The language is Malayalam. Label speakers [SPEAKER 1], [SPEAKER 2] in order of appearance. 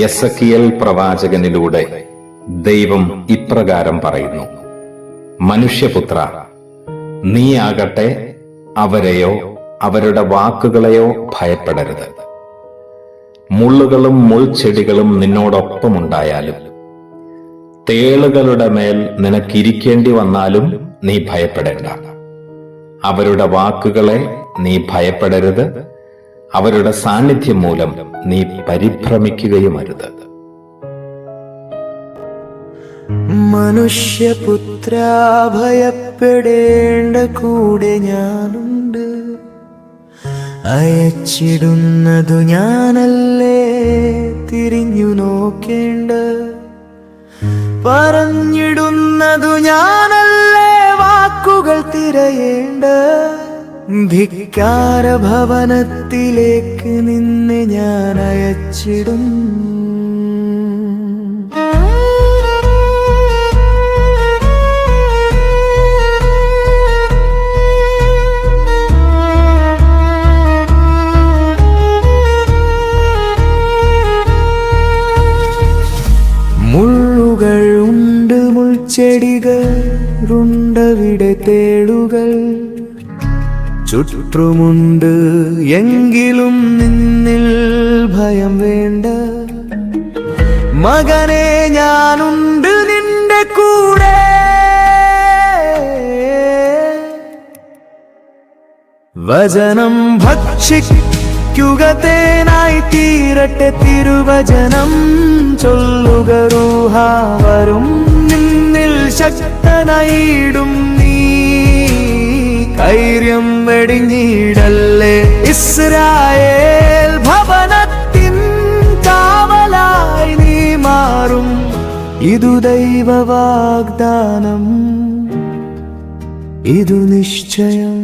[SPEAKER 1] എസെക്കിയേൽ പ്രവാചകനിലൂടെ ദൈവം ഇപ്രകാരം പറയുന്നു: മനുഷ്യപുത്ര, നീയാകട്ടെ അവരെയോ അവരുടെ വാക്കുകളെയോ ഭയപ്പെടരുത്. മുള്ളുകളും മുൾച്ചെടികളും നിന്നോടൊപ്പമുണ്ടായാലും തേളുകളുടെ മേൽ നിനക്കിരിക്കേണ്ടി വന്നാലും നീ ഭയപ്പെടേണ്ട. അവരുടെ വാക്കുകളെ നീ ഭയപ്പെടരുത്. അവരുടെ സാന്നിധ്യം മൂലം നീ പരിഭ്രമിക്കുകയുമരുത്.
[SPEAKER 2] മനുഷ്യപുത്ര, ഭയപ്പെടേണ്ട, കൂടെ ഞാനുണ്ട്. അയച്ചിടുന്നതു ഞാനല്ലേ, തിരിഞ്ഞു നോക്കേണ്ട. പറഞ്ഞിടുന്നതു ഞാനല്ലേ, വാക്കുകൾ തിരയേണ്ട. ധിക്കാര ഭവനത്തിലേക്ക് നിന്നെ ഞാൻ അയച്ചിടും. മുള്ളുകൾ ഉണ്ട്, മുൾച്ചെടികൾ ഉണ്ടവിടെ, തേളുകൾ ചുറ്റുമുണ്ട്. എങ്കിലും നിന്നിൽ ഭയം വേണ്ട. മകനെ, ഞാനുണ്ട് നിന്റെ കൂടെ. വചനം ഭക്ഷിക്കുക, തേനായി തീരട്ടെ തിരുവചനം ചൊല്ലുക. റൂഹ വരും, നിന്നിൽ ശക്തനായിടും നീ. ധൈര്യം വെടിഞ്ഞിടല്ലേ, ഇസ്രായേൽ ഭവനത്തിൻ കാവലായി നീ മാറും. ഇതു ദൈവ വാഗ്ദാനം, ഇതു നിശ്ചയം.